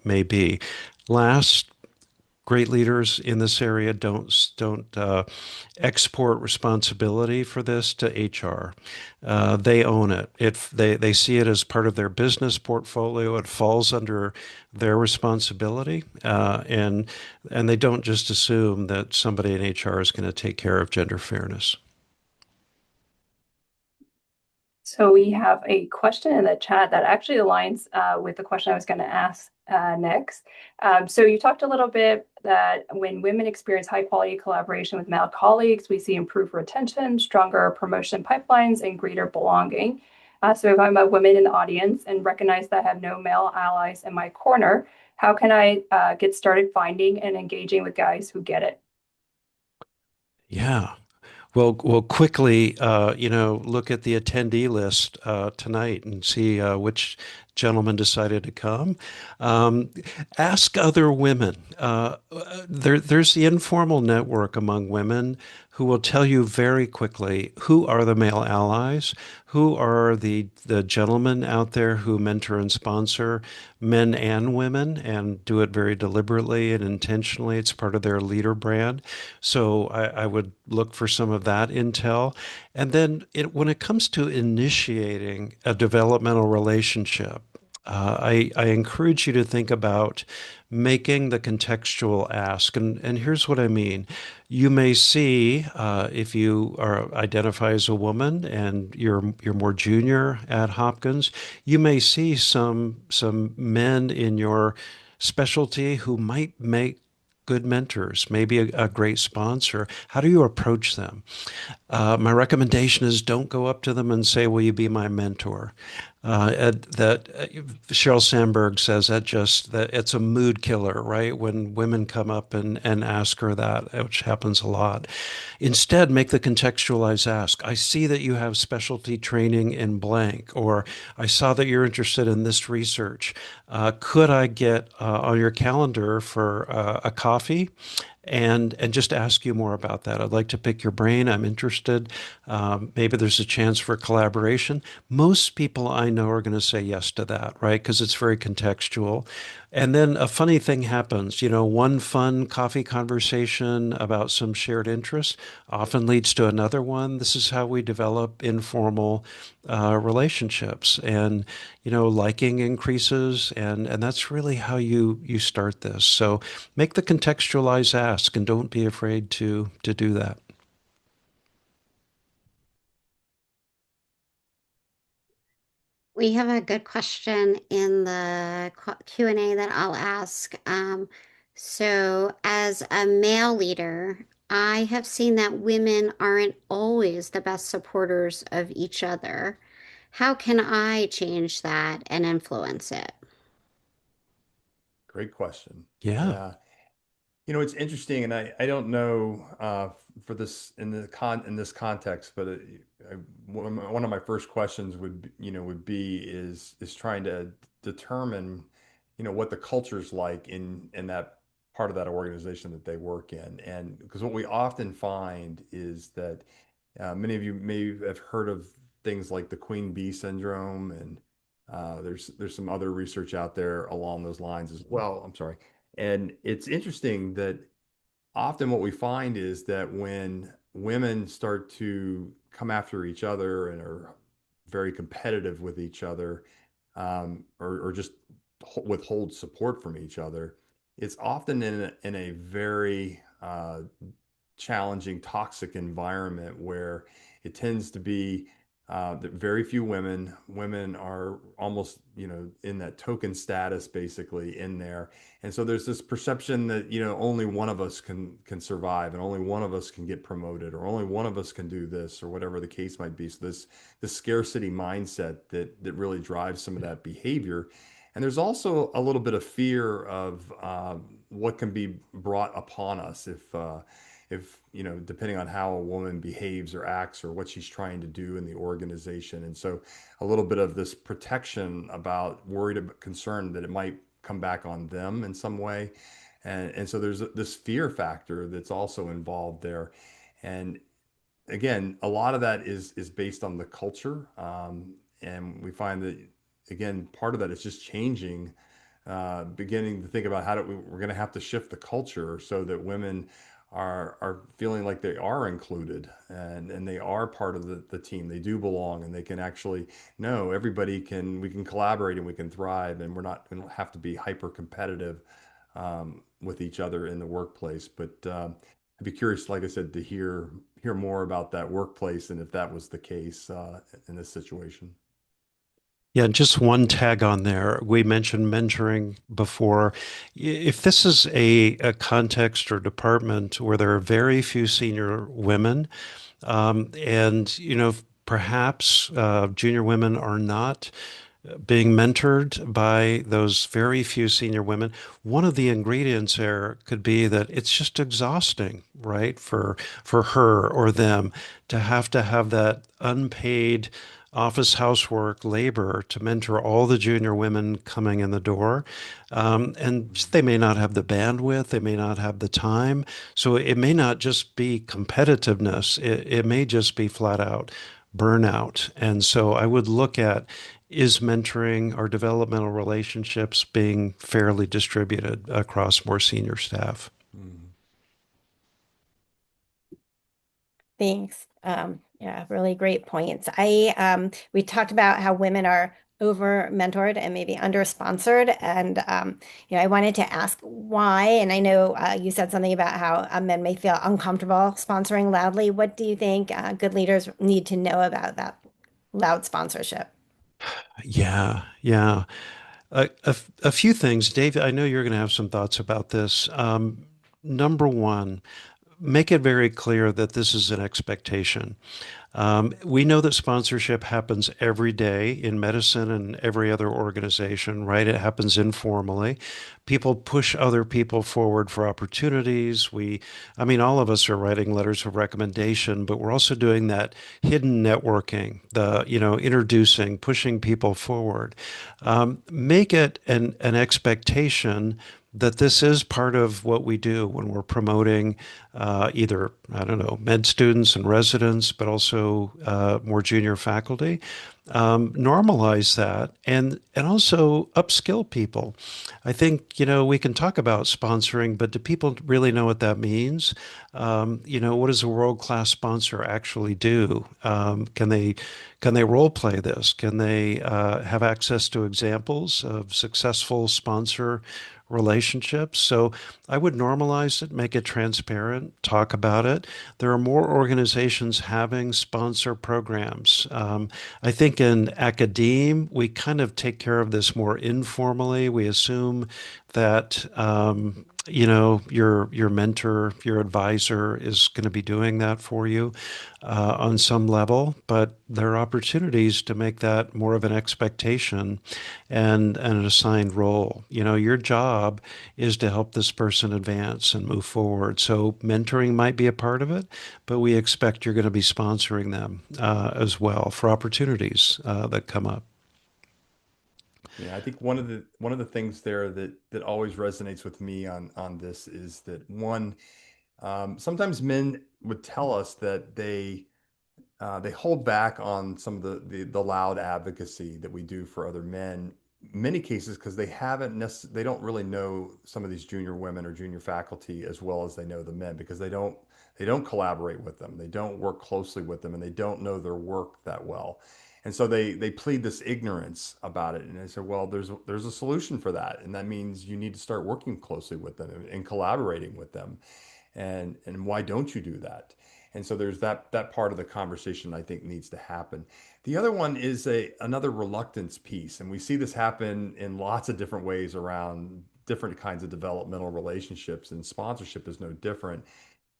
[SPEAKER 3] may be. Last, great leaders in this area don't export responsibility for this to HR. They own it. They see it as part of their business portfolio. It falls under their responsibility, and they don't just assume that somebody in HR is going to take care of gender fairness.
[SPEAKER 5] So we have a question in the chat that actually aligns with the question I was going to ask next. So you talked a little bit that when women experience high quality collaboration with male colleagues, we see improved retention, stronger promotion pipelines, and greater belonging. So if I'm a woman in the audience and recognize that I have no male allies in my corner, how can I get started finding and engaging with guys who get it?
[SPEAKER 3] Yeah. Well, quickly, look at the attendee list tonight and see which gentleman decided to come. Um, Ask other women. There's the informal network among women who will tell you very quickly who are the male allies, who are the gentlemen out there who mentor and sponsor men and women and do it very deliberately and intentionally. It's part of their leader brand. So I would look for some of that intel. And then when it comes to initiating a developmental relationship, I encourage you to think about making the contextual ask. And here's what I mean. You may see, if you identify as a woman and you're more junior at Hopkins, you may see some men in your specialty who might make good mentors, maybe a great sponsor. How do you approach them? My recommendation is don't go up to them and say, "Will you be my mentor?" That Sheryl Sandberg says that just that it's a mood killer, right? When women come up and ask her that, which happens a lot. Instead, make the contextualized ask. I see that you have specialty training in blank, or I saw that you're interested in this research. Could I get on your calendar for a coffee? And just ask you more about that. I'd like to pick your brain. I'm interested. Maybe there's a chance for collaboration. Most people I know are going to say yes to that, right? Because it's very contextual. And then a funny thing happens. One fun coffee conversation about some shared interest often leads to another one. This is how we develop informal relationships, and liking increases, and that's really how you start this. So make the contextualized ask, and don't be afraid to do that.
[SPEAKER 1] We have a good question in the Q&A that I'll ask. So, as a male leader, I have seen that women aren't always the best supporters of each other. How can I change that and influence it?
[SPEAKER 2] Great question.
[SPEAKER 3] Yeah.
[SPEAKER 2] Yeah. It's interesting, and I don't know for this in this context, but one of my first questions would be is trying to determine what the culture's like in that part of that organization that they work in, and because what we often find is that many of you may have heard of things like the queen bee syndrome, and there's some other research out there along those lines as well. I'm sorry. And it's interesting that often what we find is that when women start to come after each other and are very competitive with each other, or just withhold support from each other, it's often in a very challenging, toxic environment where it tends to be that very few women are almost, in that token status basically in there. And so there's this perception that, only one of us can survive, and only one of us can get promoted, or only one of us can do this, or whatever the case might be. So this scarcity mindset that really drives some of that behavior. And there's also a little bit of fear of what can be brought upon us if depending on how a woman behaves or acts or what she's trying to do in the organization. And so a little bit of this protection, about worried about, concerned that it might come back on them in some way. And so there's this fear factor that's also involved there. And again, a lot of that is based on the culture. And we find that, again, part of that is just changing, beginning to think about we're going to have to shift the culture so that women are feeling like they are included, and they are part of the team. They do belong, and they can actually know we can collaborate and we can thrive, and we don't have to be hyper competitive with each other in the workplace. But I'd be curious, like I said, to hear more about that workplace and if that was the case in this situation.
[SPEAKER 3] Yeah, just one tag on there. We mentioned mentoring before. If this is a context or department where there are very few senior women, and perhaps junior women are not being mentored by those very few senior women, one of the ingredients there could be that it's just exhausting, right, for her or them to have that unpaid office housework labor to mentor all the junior women coming in the door. And they may not have the bandwidth, they may not have the time. So it may not just be competitiveness, it may just be flat out burnout. And so I would look at, is mentoring or developmental relationships being fairly distributed across more senior staff?
[SPEAKER 2] Mhm.
[SPEAKER 4] Thanks. Yeah, really great points. We talked about how women are over mentored and maybe under sponsored, and I wanted to ask why. And I know you said something about how men may feel uncomfortable sponsoring loudly. What do you think good leaders need to know about that loud sponsorship?
[SPEAKER 3] Yeah, yeah. A few things, Dave. I know you're going to have some thoughts about this. Number one, make it very clear that this is an expectation. We know that sponsorship happens every day in medicine and every other organization, right? It happens informally. People push other people forward for opportunities. I mean, all of us are writing letters of recommendation, but we're also doing that hidden networking, introducing, pushing people forward. Make it an expectation that this is part of what we do when we're promoting either, I don't know, med students and residents, but also more junior faculty. Normalize that and also upskill people. I think, we can talk about sponsoring, but do people really know what that means? What does a world-class sponsor actually do? Can they role play this? Can they have access to examples of successful sponsor relationships? So I would normalize it, make it transparent, talk about it. There are more organizations having sponsor programs. I think in academe, we kind of take care of this more informally. We assume that your mentor, your advisor is going to be doing that for you on some level, but there are opportunities to make that more of an expectation and an assigned role. Your job is to help this person advance and move forward. So mentoring might be a part of it, but we expect you're going to be sponsoring them as well for opportunities that come up.
[SPEAKER 2] Yeah, I think one of the things there that always resonates with me on this is that one, sometimes men would tell us that they hold back on some of the loud advocacy that we do for other men. Many cases because they don't really know some of these junior women or junior faculty as well as they know the men because they don't collaborate with them, they don't work closely with them, and they don't know their work that well. And so they plead this ignorance about it. And I said, well, there's a solution for that, and that means you need to start working closely with them and collaborating with them. And why don't you do that? And so there's that part of the conversation I think needs to happen. The other one is another reluctance piece, and we see this happen in lots of different ways around different kinds of developmental relationships, and sponsorship is no different.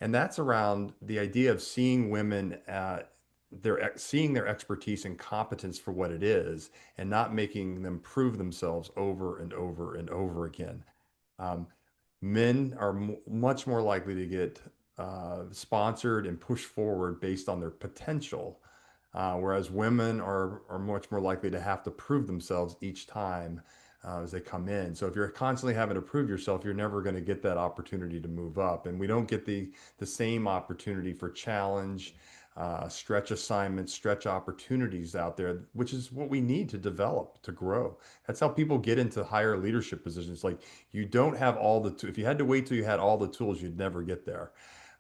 [SPEAKER 2] And that's around the idea of seeing women seeing their expertise and competence for what it is, and not making them prove themselves over and over and over again. Um, Men are much more likely to get sponsored and pushed forward based on their potential, whereas women are much more likely to have to prove themselves each time as they come in. So if you're constantly having to prove yourself, you're never going to get that opportunity to move up, and we don't get the same opportunity for challenge. Stretch assignments, stretch opportunities out there, which is what we need to develop, to grow. That's how people get into higher leadership positions. Like, you don't have all if you had to wait till you had all the tools, you'd never get there.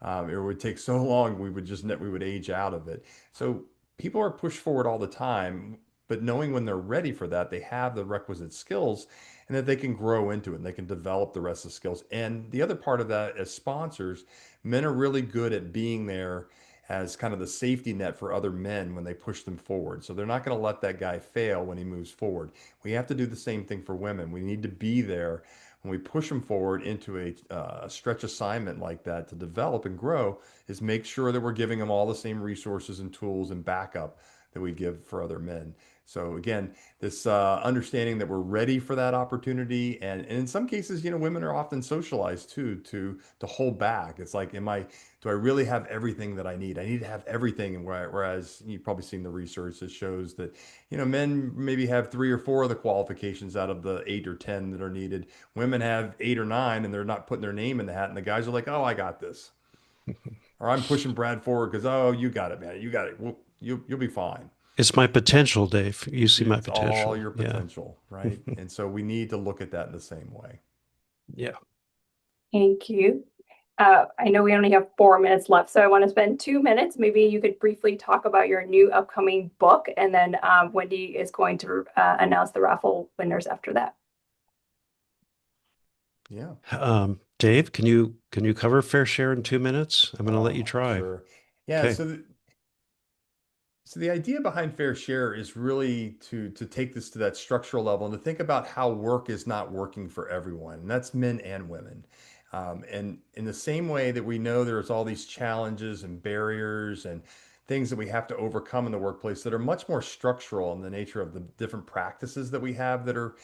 [SPEAKER 2] It would take so long, we would age out of it. So people are pushed forward all the time, but knowing when they're ready for that, they have the requisite skills, and that they can grow into it and they can develop the rest of the skills. And the other part of that, as sponsors, men are really good at being there as kind of the safety net for other men when they push them forward. So they're not going to let that guy fail when he moves forward. We have to do the same thing for women. We need to be there when we push them forward into a stretch assignment like that to develop and grow, is make sure that we're giving them all the same resources and tools and backup that we give for other men. So again, this understanding that we're ready for that opportunity, and in some cases, women are often socialized too to hold back. It's like, do I really have everything that I need? I need to have everything, and whereas you've probably seen the research that shows that men maybe have three or four of the qualifications out of the 8 or 10 that are needed. Women have 8 or 9, and they're not putting their name in the hat, and the guys are like, "Oh, I got this," or "I'm pushing Brad forward because, oh, you got it, man, you got it. You'll be fine."
[SPEAKER 3] It's my potential, Dave. You see my
[SPEAKER 2] It's all
[SPEAKER 3] potential.
[SPEAKER 2] your
[SPEAKER 3] Yeah.
[SPEAKER 2] potential, right? And so we need to look at that in the same way.
[SPEAKER 3] Yeah.
[SPEAKER 5] Thank you. I know we only have 4 minutes left, so I want to spend 2 minutes. Maybe you could briefly talk about your new upcoming book, and then Wendy is going to announce the raffle winners after that.
[SPEAKER 2] Yeah.
[SPEAKER 3] Dave, can you cover fair share in 2 minutes? I'm going to let you
[SPEAKER 2] Oh,
[SPEAKER 3] try.
[SPEAKER 2] sure. Yeah.
[SPEAKER 3] Okay.
[SPEAKER 2] So the idea behind fair share is really to take this to that structural level and to think about how work is not working for everyone, and that's men and women. And in the same way that we know there's all these challenges and barriers and things that we have to overcome in the workplace that are much more structural in the nature of the different practices that we have that are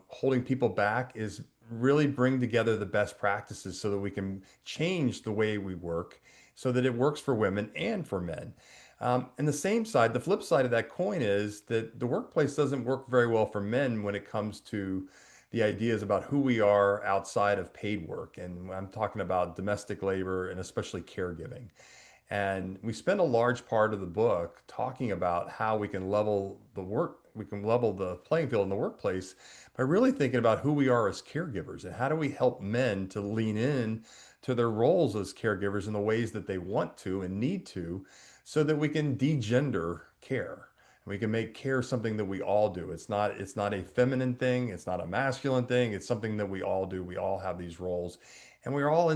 [SPEAKER 2] holding people back, is really bring together the best practices so that we can change the way we work so that it works for women and for men. And the same side, the flip side of that coin is that the workplace doesn't work very well for men when it comes to the ideas about who we are outside of paid work. And I'm talking about domestic labor and especially caregiving. And we spend a large part of the book talking about how we can level the playing field in the workplace by really thinking about who we are as caregivers and how do we help men to lean in to their roles as caregivers in the ways that they want to and need to, so that we can degender care. We can make care something that we all do. It's not a feminine thing, it's not a masculine thing, it's something that we all do. We all have these roles. And we all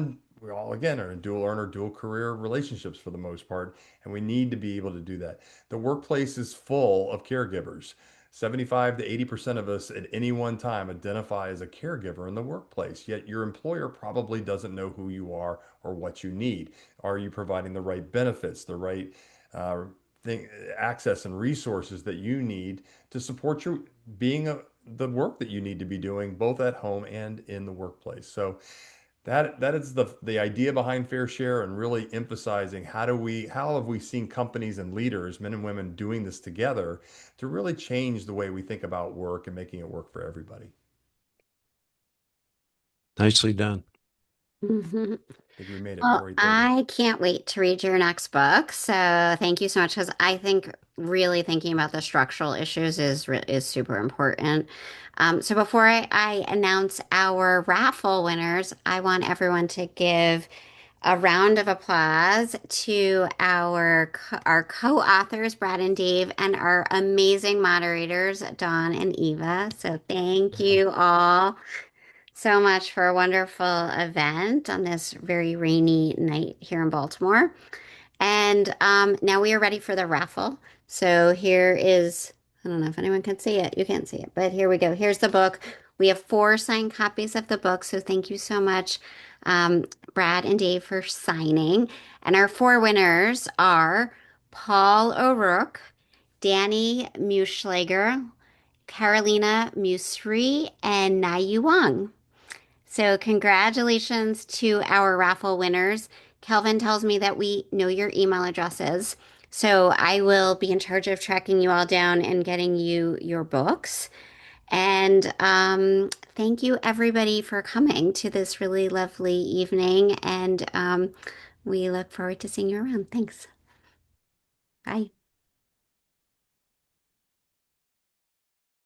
[SPEAKER 2] again are in dual earner, dual career relationships for the most part, and we need to be able to do that. The workplace is full of caregivers. 75 to 80% of us at any one time identify as a caregiver in the workplace, yet your employer probably doesn't know who you are or what you need. Are you providing the right benefits, the right uh, thing, access and resources that you need to support you being the work that you need to be doing both at home and in the workplace? So that is the idea behind Fair Share, and really emphasizing how have we seen companies and leaders, men and women, doing this together to really change the way we think about work and making it work for everybody.
[SPEAKER 3] Nicely done.
[SPEAKER 1] Mhm.
[SPEAKER 2] I think we made it
[SPEAKER 1] Well,
[SPEAKER 2] before 8:30.
[SPEAKER 1] I can't wait to read your next book. So thank you so much because I think really thinking about the structural issues is super important. So before I announce our raffle winners, I want everyone to give a round of applause to our co-authors, Brad and Dave, and our amazing moderators, Dawn and Eva. So thank you all so much for a wonderful event on this very rainy night here in Baltimore. And now we are ready for the raffle. So here is, I don't know if anyone can see it. You can't see it, but here we go. Here's the book. We have 4 signed copies of the book. So thank you so much, um, Brad and Dave, for signing. And our 4 winners are Paul O'Rourke, Danny Muschlager, Carolina Musri, and Nayu Wang. So, congratulations to our raffle winners. Kelvin tells me that we know your email addresses. So, I will be in charge of tracking you all down and getting you your books. And thank you, everybody, for coming to this really lovely evening. And we look forward to seeing you around. Thanks. Bye.